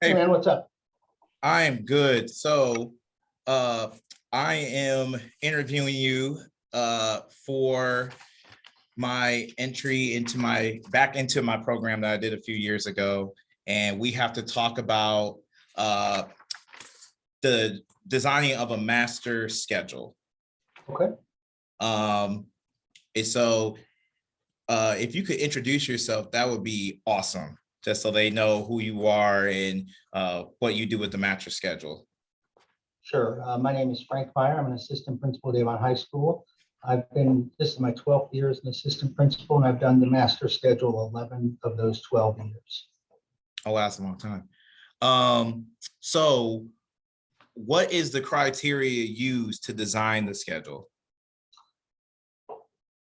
Hey Hey, man, what's up? I am good. Uh, I am interviewing you for my entry into my back into my program that I did a few years ago, and we have to talk about uh, the designing of a master schedule. Okay. Um, and so, if you could introduce yourself, that would be awesome, just so they know who you are and what you do with the master schedule. Sure. My name is Frank Meyer. I'm an assistant principal at Avon High School. This is my 12th year as an assistant principal, and I've done the master schedule 11 of those 12 years. Oh, that's a long time. Um, so what is the criteria used to design the schedule?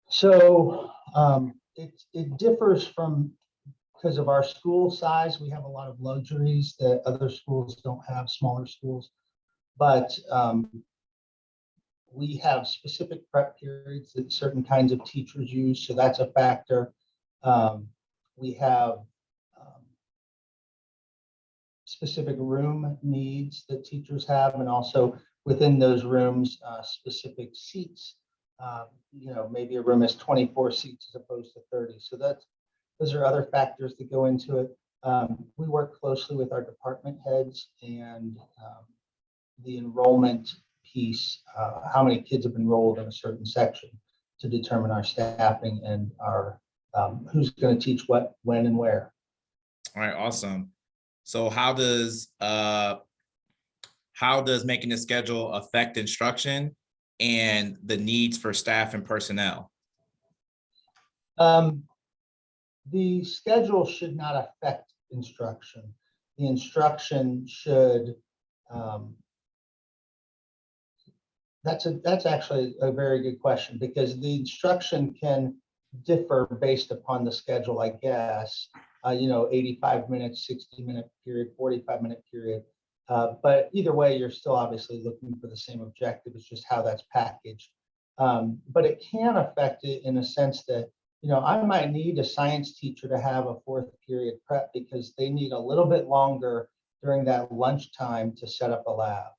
So it differs because of our school size. We have a lot of luxuries that other schools don't have, smaller schools. But we have specific prep periods that certain kinds of teachers use, so that's a factor. We have specific room needs that teachers have, and also within those rooms, specific seats. Maybe a room has 24 seats as opposed to 30. So those are other factors that go into it. We work closely with our department heads and the enrollment piece, how many kids have enrolled in a certain section to determine our staffing and our who's going to teach what, when, and where. All right, awesome. So how does making the schedule affect instruction and the needs for staff and personnel? Um, the schedule should not affect instruction. The instruction should, um, that's actually a very good question, because the instruction can differ based upon the schedule, I guess. 85 minutes, 60-minute period, 45-minute period. But either way, you're still obviously looking for the same objective. It's just how that's packaged. But it can affect it in a sense that, I might need a science teacher to have a fourth period prep because they need a little bit longer during that lunchtime to set up a lab.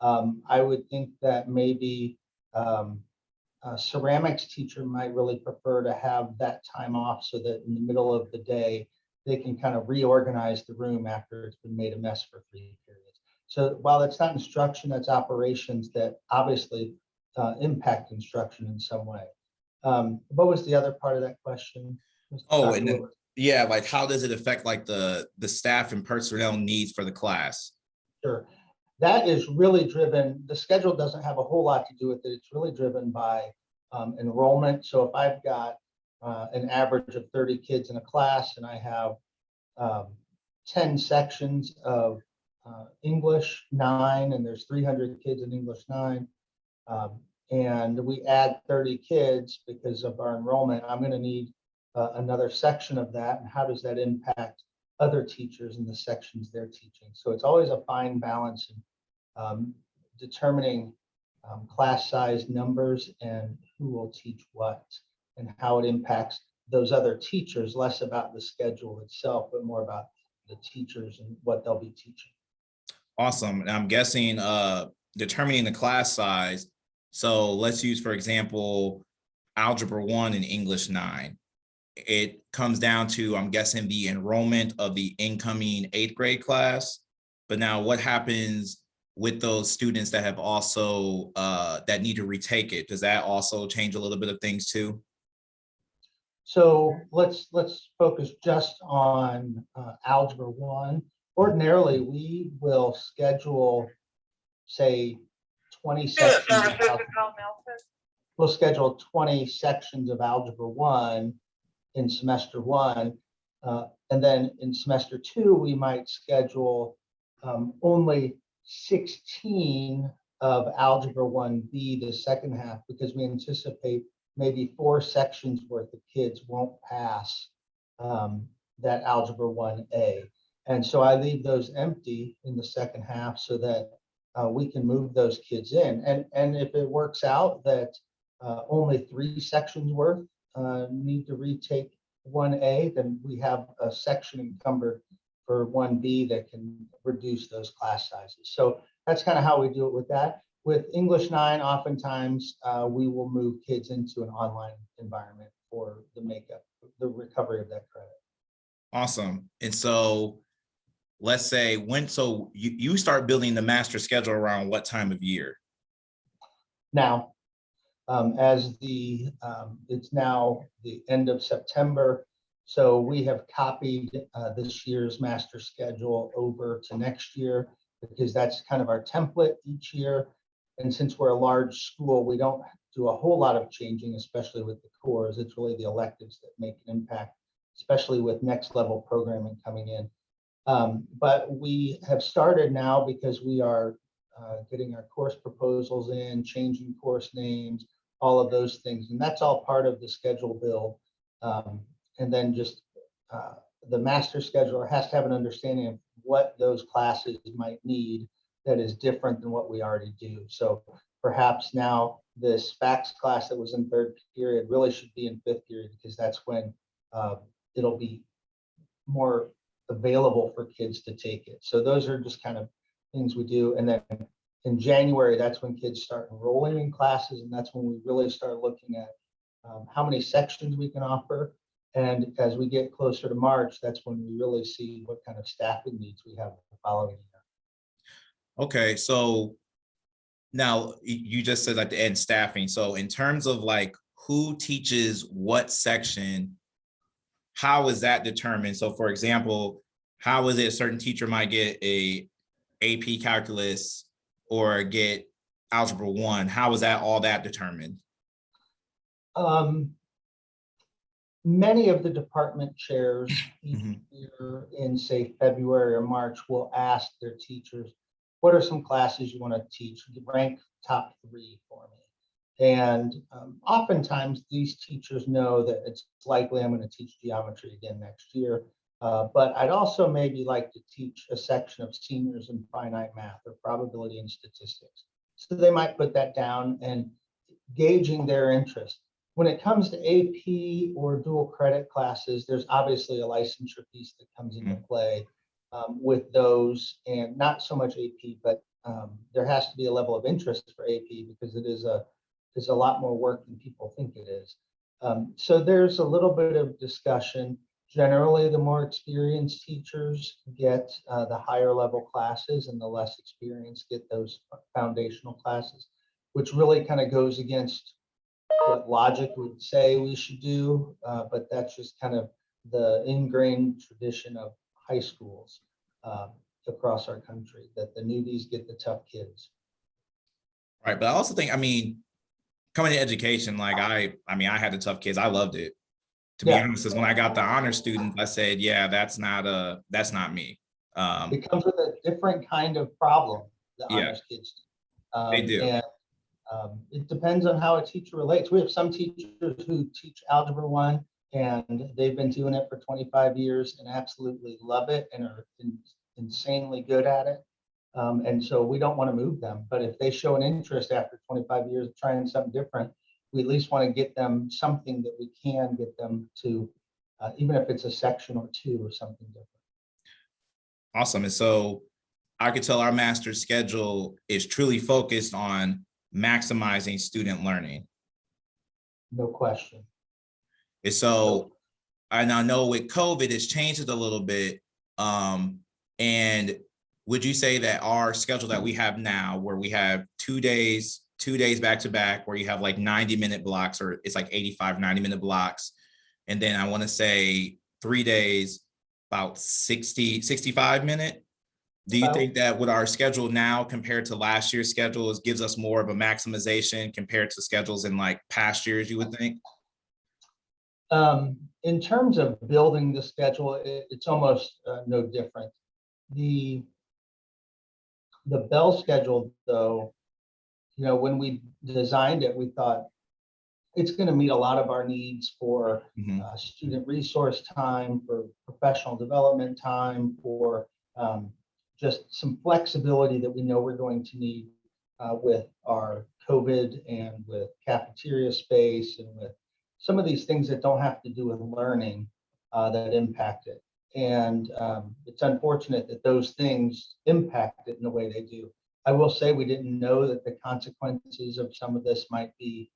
I would think that maybe a ceramics teacher might really prefer to have that time off so that in the middle of the day, they can kind of reorganize the room after it's been made a mess for 3 periods. So while that's not instruction, that's operations that obviously impact instruction in some way. What was the other part of that question? Oh, Dr. and then Wilbur? yeah, like how does it affect like the staff and personnel needs for the class? Sure. That is really driven, the schedule doesn't have a whole lot to do with it. It's really driven by enrollment. So if I've got an average of 30 kids in a class and I have 10 sections of English 9, and there's 300 kids in English 9, and we add 30 kids because of our enrollment, I'm going to need another section of that. And how does that impact other teachers in the sections they're teaching? So it's always a fine balance in determining class size numbers and who will teach what and how it impacts those other teachers, less about the schedule itself, but more about the teachers and what they'll be teaching. Awesome. And I'm guessing determining the class size. So let's use, for example, Algebra 1 and English 9. It comes down to, I'm guessing, the enrollment of the incoming 8th grade class. But now what happens with those students that have also that need to retake it? Does that also change a little bit of things too? So let's focus just on Algebra 1. Ordinarily, we will schedule, say, 20 sections of algebra. We'll schedule 20 sections of Algebra 1 in semester 1. And then in semester 2, we might schedule only 16 of Algebra 1B, the second half, because we anticipate maybe 4 sections worth of kids won't pass that Algebra 1A. And so I leave those empty in the second half so that we can move those kids in. And if it works out that only 3 sections worth need to retake 1A, then we have a section encumbered for 1B that can reduce those class sizes. So that's kind of how we do it with that. With English 9, oftentimes we will move kids into an online environment for the makeup, the recovery of that credit. Awesome. And so let's say so you start building the master schedule around what time of year? Now, it's now the end of September, so we have copied this year's master schedule over to next year because that's kind of our template each year. And since we're a large school, we don't do a whole lot of changing, especially with the cores. It's really the electives that make an impact, especially with next level programming coming in. But we have started now because we are getting our course proposals in, changing course names, all of those things. And that's all part of the schedule build. And then just the master scheduler has to have an understanding of what those classes might need that is different than what we already do. So perhaps now this FACS class that was in 3rd period really should be in 5th period because that's when it'll be more available for kids to take it. So those are just kind of things we do. And then in January, that's when kids start enrolling in classes. And that's when we really start looking at how many sections we can offer. And as we get closer to March, that's when we really see what kind of staffing needs we have the following year. Okay, so now you just said at the end staffing. So in terms of like who teaches what section, how is that determined? So for example, how is it a certain teacher might get a AP calculus or get algebra 1? How is that all that determined? Many of the department chairs each year in say February or March will ask their teachers, what are some classes you want to teach? Rank top 3 for me. And oftentimes these teachers know that it's likely I'm going to teach geometry again next year. But I'd also maybe like to teach a section of seniors in finite math or probability and statistics. So they might put that down and gauging their interest. When it comes to AP or dual credit classes, there's obviously a licensure piece that comes into play with those, and not so much AP, but there has to be a level of interest for AP because it is a lot more work than people think it is. So there's a little bit of discussion. Generally, the more experienced teachers get the higher level classes and the less experienced get those foundational classes, which really kind of goes against what logic would say we should do, but that's just kind of the ingrained tradition of high schools across our country, that the newbies get the tough kids. Right, but I also think, I mean, coming to education, like I had the tough kids. I loved it. To be honest, is when I got the honor students, I said, yeah, that's not me. It comes with a different kind of problem, the honors kids. They do. And it depends on how a teacher relates. We have some teachers who teach Algebra 1 and they've been doing it for 25 years and absolutely love it and are insanely good at it. And so we don't want to move them. But if they show an interest after 25 years of trying something different, we at least want to get them something that we can get them to, even if it's a section or 2 or something different. Awesome. And so I could tell our master's schedule is truly focused on maximizing student learning. No question. And so I now know with COVID, it's changed it a little bit. And would you say that our schedule that we have now, where we have 2 days back to back, where you have like 90-minute blocks, or it's like 85, 90-minute blocks. And then I want to say 3 days, about 60, 65-minute. Do you think that with our schedule now compared to last year's schedule, it gives us more of a maximization compared to schedules in like past years, you would think? In terms of building the schedule, it's almost no different. The Bell schedule, though, you know, when we designed it, we thought it's going to meet a lot of our needs for student resource time, for professional development time, for just some flexibility that we know we're going to need with our COVID and with cafeteria space and with some of these things that don't have to do with learning that impact it. And it's unfortunate that those things impact it in the way they do. I will say we didn't know that the consequences of some of this might be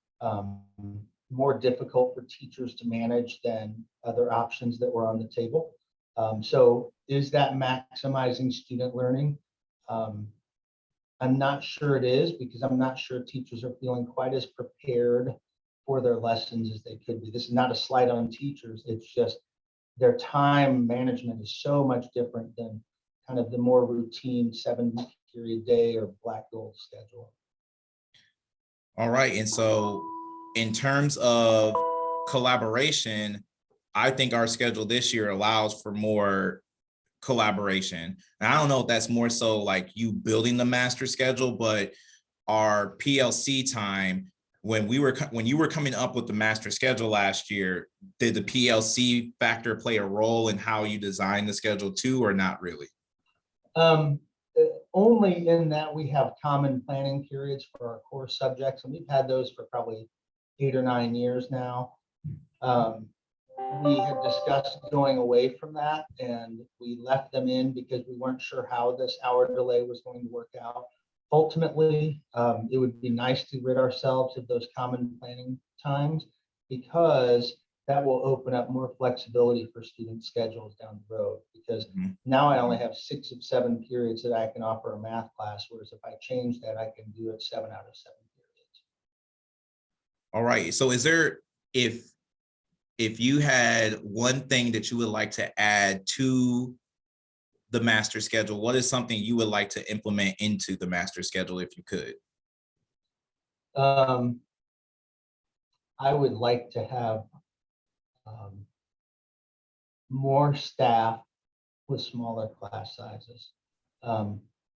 more difficult for teachers to manage than other options that were on the table. So is that maximizing student learning? I'm not sure it is, because I'm not sure teachers are feeling quite as prepared for their lessons as they could be. This is not a slight on teachers. It's just their time management is so much different than kind of the more routine 7-period day or black gold schedule. All right. And so in terms of collaboration, I think our schedule this year allows for more collaboration. And I don't know if that's more so like you building the master schedule, but our PLC time, when you were coming up with the master schedule last year, did the PLC factor play a role in how you designed the schedule too, or not really? Only in that we have common planning periods for our core subjects, and we've had those for probably 8 or 9 years now. We had discussed going away from that, and we left them in because we weren't sure how this hour delay was going to work out. Ultimately, it would be nice to rid ourselves of those common planning times, because that will open up more flexibility for student schedules down the road. Because now I only have 6 of 7 periods that I can offer a math class, whereas if I change that, I can do it 7 out of 7 periods. All right. So is there, if you had one thing that you would like to add to the master schedule, what is something you would like to implement into the master schedule if you could? I would like to have more staff with smaller class sizes.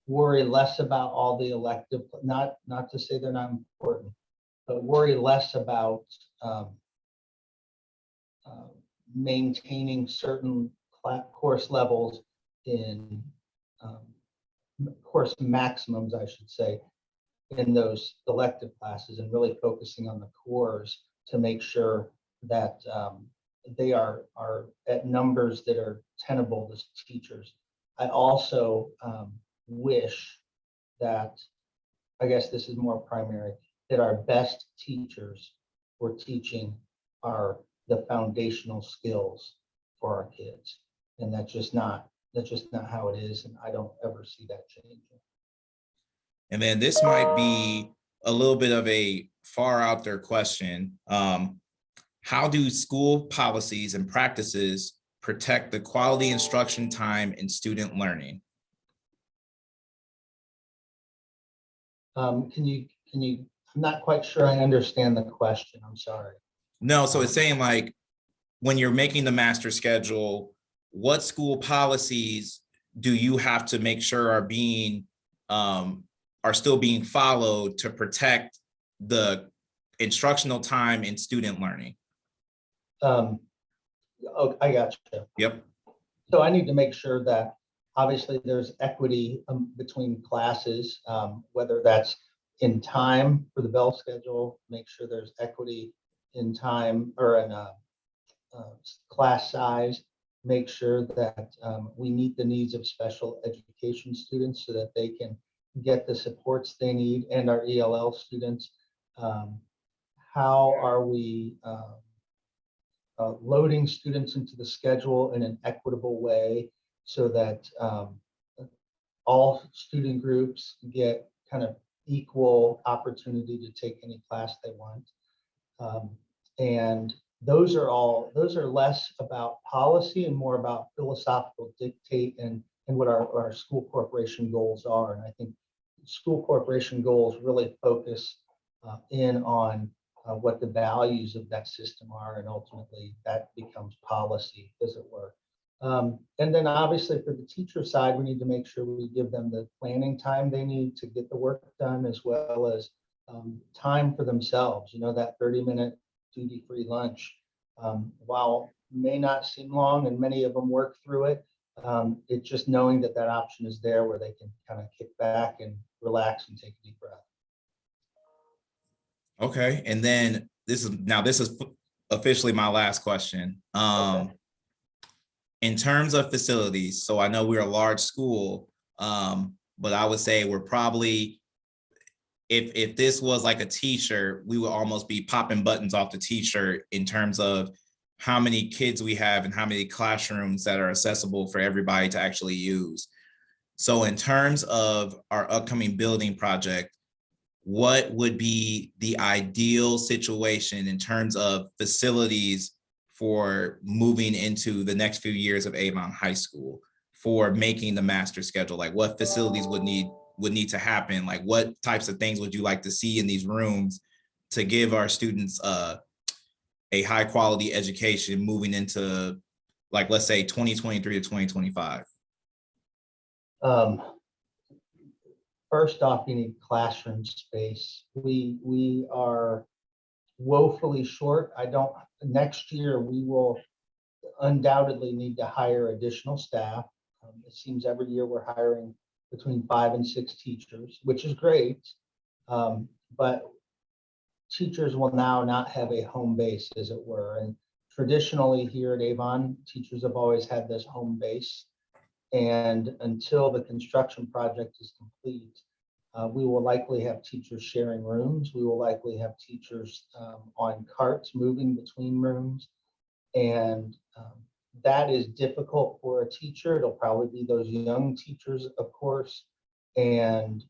Worry less about all the elective, not to say they're not important, but worry less about maintaining certain course levels in course maximums, I should say, in those elective classes, and really focusing on the cores to make sure that they are at numbers that are tenable as teachers. I also wish that, I guess this is more primary, that our best teachers were teaching the foundational skills for our kids. And that's just not how it is. And I don't ever see that changing. And then this might be a little bit of a far out there question. How do school policies and practices protect the quality instruction time and student learning? Can you, I'm not quite sure I understand the question. I'm sorry. No, so it's saying like, when you're making the master schedule, what school policies do you have to make sure are still being followed to protect the instructional time and student learning? Oh, I got you. Yep. So I need to make sure that obviously there's equity between classes, whether that's in time for the bell schedule, make sure there's equity in time or in class size, make sure that we meet the needs of special education students so that they can get the supports they need, and our ELL students. How are we loading students into the schedule in an equitable way so that all student groups get kind of equal opportunity to take any class they want. And those are less about policy and more about philosophical dictate and what our school corporation goals are. And I think school corporation goals really focus in on what the values of that system are, and ultimately that becomes policy, as it were. And then obviously for the teacher side, we need to make sure we give them the planning time they need to get the work done, as well as time for themselves. You know, that 30-minute duty-free lunch, while may not seem long and many of them work through it, it's just knowing that that option is there where they can kind of kick back and relax and take a deep breath. Okay, and then this is officially my last question. Okay. in terms of facilities, so I know we're a large school, but I would say we're probably, if this was like a t-shirt, we would almost be popping buttons off the t-shirt in terms of how many kids we have and how many classrooms that are accessible for everybody to actually use. So in terms of our upcoming building project, what would be the ideal situation in terms of facilities for moving into the next few years of Avon High School for making the master schedule? Like what facilities would need to happen? Like what types of things would you like to see in these rooms to give our students a high quality education moving into, like, let's say 2023 to 2025? First off, you need classroom space. We are woefully short. Next year, we will undoubtedly need to hire additional staff. It seems every year we're hiring between 5 and 6 teachers, which is great. But teachers will now not have a home base, as it were. And traditionally here at Avon, teachers have always had this home base. And until the construction project is complete, we will likely have teachers sharing rooms. We will likely have teachers on carts moving between rooms. And that is difficult for a teacher. It'll probably be those young teachers, of course. And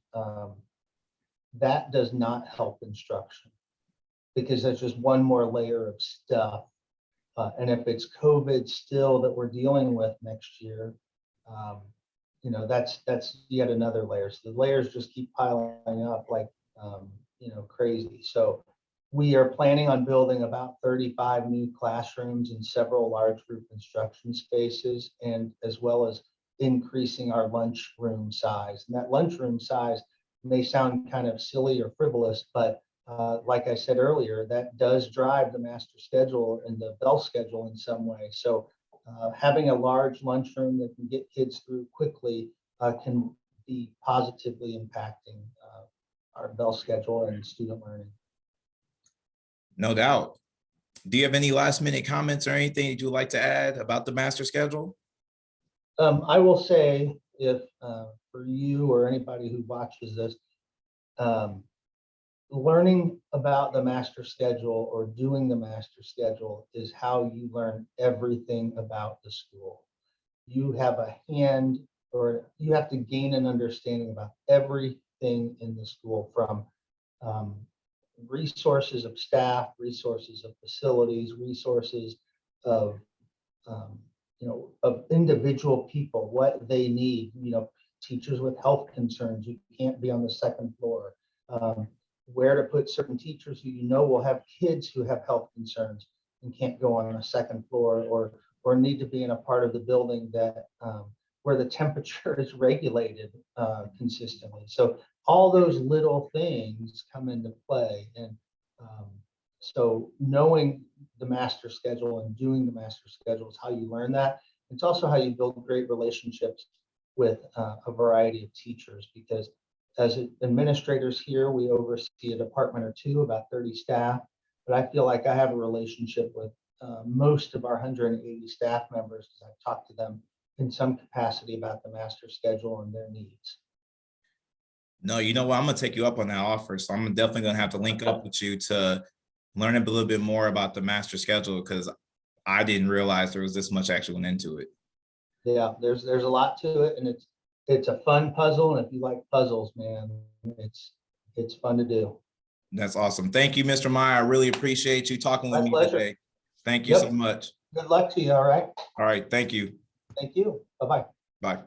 that does not help instruction because there's just one more layer of stuff. And if it's COVID still that we're dealing with next year, that's yet another layer. So the layers just keep piling up like, crazy. So we are planning on building about 35 new classrooms and several large group instruction spaces, and as well as increasing our lunchroom size. And that lunchroom size may sound kind of silly or frivolous, but like I said earlier, that does drive the master schedule and the bell schedule in some way. So having a large lunchroom that can get kids through quickly can be positively impacting our bell schedule and student learning. No doubt. Do you have any last minute comments or anything that you'd like to add about the master schedule? I will say, if for you or anybody who watches this, learning about the master schedule or doing the master schedule is how you learn everything about the school. You have a hand, or you have to gain an understanding about everything in the school, from resources of staff, resources of facilities, resources of of individual people, what they need. Teachers with health concerns, you can't be on the second floor. Where to put certain teachers who will have kids who have health concerns and can't go on a second floor, or need to be in a part of the building that where the temperature is regulated consistently. So all those little things come into play. And so knowing the master schedule and doing the master schedule is how you learn that. It's also how you build great relationships with a variety of teachers, because as administrators here, we oversee a department or two, about 30 staff, but I feel like I have a relationship with most of our 180 staff members, because I've talked to them in some capacity about the master schedule and their needs. No, you know what? I'm gonna take you up on that offer. So I'm definitely gonna have to link up with you to learn a little bit more about the master schedule, because I didn't realize there was this much actually went into it. Yeah, there's a lot to it, and it's a fun puzzle. And if you like puzzles, man, it's fun to do. That's awesome. Thank you, Mr. Meyer. I really appreciate you talking with My me pleasure. today. Thank you so much. Good luck to you. All right. All right. Thank you. Thank you. Bye-bye. Bye.